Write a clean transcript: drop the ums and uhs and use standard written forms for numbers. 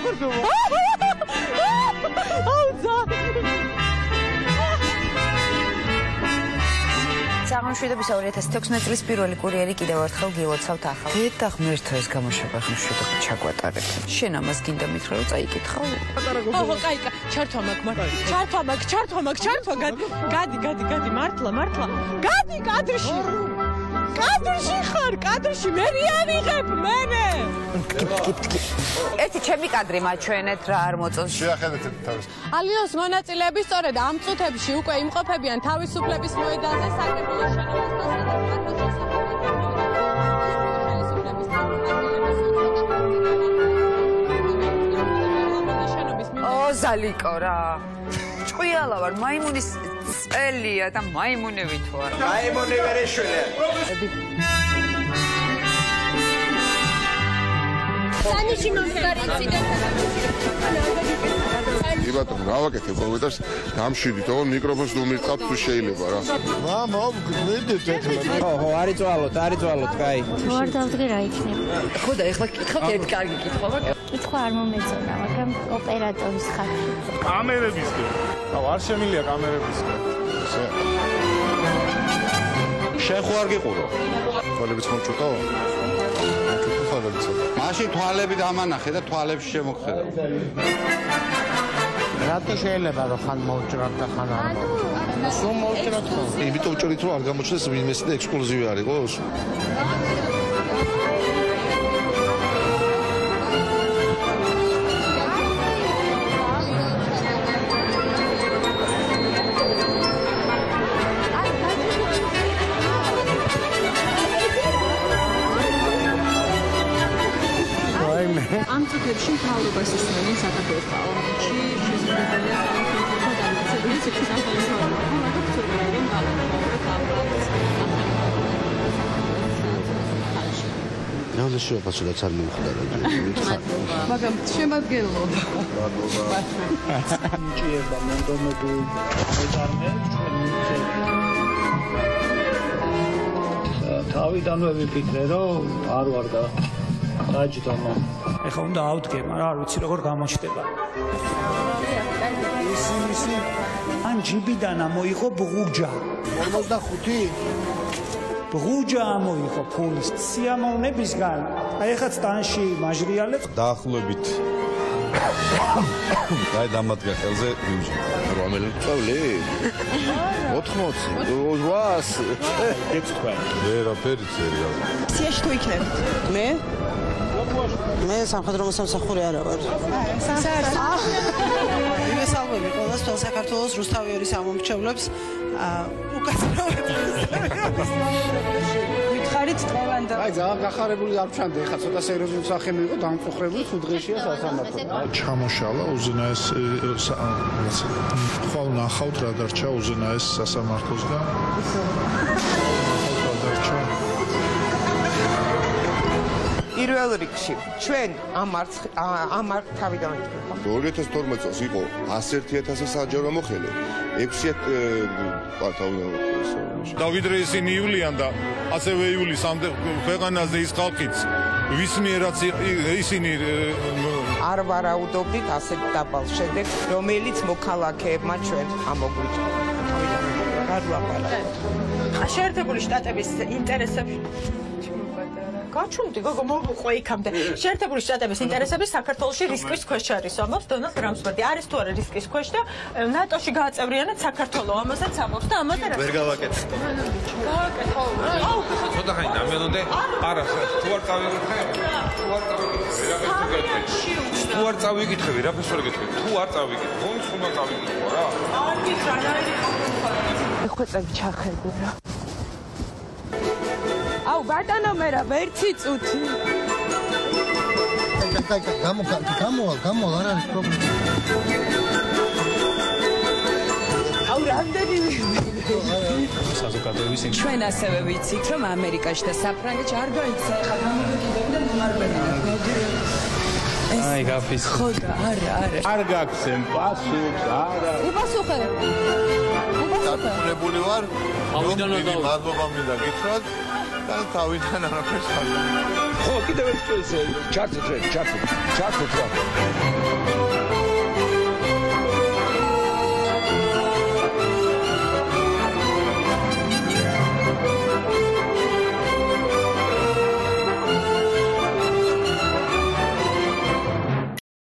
ხურდუმა. აღმშვიდობის 2016 წლის პირველი კურიერი კიდევ ერთხელ გილოცავთ ახალ. დედა ღმერთო ეს გამოშვება აღმშვიდობა ჩაგვატარეთ. შენ ამას გინდა მითხრა რომ წაიკითხავ? ოჰო, კაიკა, ჩართვა მაგ. გადი, მართლა. გადი კადრში. კადრში, მე ვიავიღებ, მე. ერთი ჩემი კადრი მაჩვენეთ რა არ მოწონს. შეახედეთ თავის. ალიოს მონაწილეები სწორედ ამ წუთებში უკვე იმყოფებიან თავისუფლების მოედანზე საკრებულო შენობის ზალიკო რა. ჭყიალა ვარ, მაიმუნის წელია და მაიმუნევით ვარ. მაიმუნი ვერეშველია. სანიში მომხდარი ინციდენტი. იბატონო, რა ვაკეთებ კომენტარს? დამშვიდით, ოღონ მიკროფონს ნუ მირწყავთ თუ შეიძლება რა. მოგგვიდეთ ეთლა. ხო, არის ძვალოთ, კაი. თუ არ დავდგე რა იქნება? ხო და ეხლა კითხავთ ერთ კარგი კითხვა ვაკეთებ. კითხვა არ მომეწონა, მაგრამ ოპერატორის ხარჯი. კამერებისგან. არ შემილია კამერებისგან. შენ ხო არ გიყურო? თვალებიც მომჭუტო? მაშინ თვალები დამანახე და თვალებში შემოგხედავ. რატო შეიძლება რომ ხან მოვჭრათ და ხან არ მოვჭრათ? სულ მოვჭრათ ხო? იმიტომ ვჭრით რომ არ გამოჩნდეს ვინმეს და ექსკლუზივი არ იყოს. ამ წუთებში მთავრობას ისმენენ საქართველოს პარლამენტში შესაძლებელია სამართლებრივი დამოკიდებულების სიჩქარის ნამდვილად შეფასებაც არ მომხდარა. მაგრამ შემადგენლობა. ჭირდა მონდომებულ მოძარმეებს თავიდანვე ვიფიქრე რომ არ ვარ დაჯდომა. ეხლა უნდა ავდგე, მაგრამ არ ვიცი როგორ გამოჩნდება. ისი ან ჯიბიდან ამოიღო ბღუჯა. 45 ბღუჯა ამოიღო ფულის სიამოვნებისგან. აი ეხლა სტანში მაჟრიალებს დაახლოებით აი დამადგა ხელზე ვიუჟი. რომელი წავლი? 80 800 გეცქვა. ვერაფერი წერია. სიაში თუ იქნებით? მე სამხედრო მოსამსახური არა ვარ. მივესალმები ყველას თელ საქართველოს რუსთავი ერის ამომრჩევლებს უკაცრავად. ვითხარით ტყევანდა. აი ძალიან გახარებული არ ვჩანდი, ეხლა ცოტა სერიოზული სახე მიიღო, დამწუხრებული 5 დღეშია სასამართლო. ჩამოშალა უზენაეს ხვალ ნახავთ რა დარჩა უზენაეს სასამართლოსგან. პირველ რიგში ჩვენ ამ თავიდან ვიტყვი. 2012 წელს იყო 101.000 საჯარო მოხელე, 6 დავიდრე ისინი ივლიან და ასევე ივლისამდე ქვეყანაზე ის ხალხიც ვის მიერაც ისინი არ ვარაუდობდით ასეთ დაბალ შედეგს, რომელიც მოქალაქეებმა ჩვენ ამოგვიჭრა. არ ვაპარაკობ. შეერთებული შტატების ინტერესებში გაჩუმდი გოგო მოყვე იქამდე. შეერთებული შტატების ინტერესები საქართველოში რისკის ქვეშ არის, ამბობს დონალდ ტრამპი. არის თუ არა რისკის ქვეშ და ნატოში გააწევრიანეთ საქართველოს, ამასაც ამბობს და ამაზე რა ვერ გავაკეთე. გავაკეთე. აუ, ცოტა ხანი დამელოდე. არა, თუ არ წავიკითხე? თუ არ წავიკითხები, რა ფესვარ გეტყვი? თუ არ წავიკითხე, ხომ უნდა წავიკითხო რა? არ გითხრა რა არის. ხვეწები ჩახერგულ რა. აუ ბატონო მერა ვერცი წუთი. გამოვალ არ არის პრობლემა. აუ რამდენი საზოგადოების ჩვენ ასევე ვიცით რომ ამერიკაში და საფრანგეთში არ გაიქცა ეხლა გამოგეკიდებინა მომარბენად. აი გაფის. ხო და არა. არ გაგცემ პასუხს, არა. უპასუხე. დაკურებული ვარ. მადლობა მინდა გითხრათ. თავიდან არაფერს არ ხო, კიდევ ერთ წელს ჩართეთ.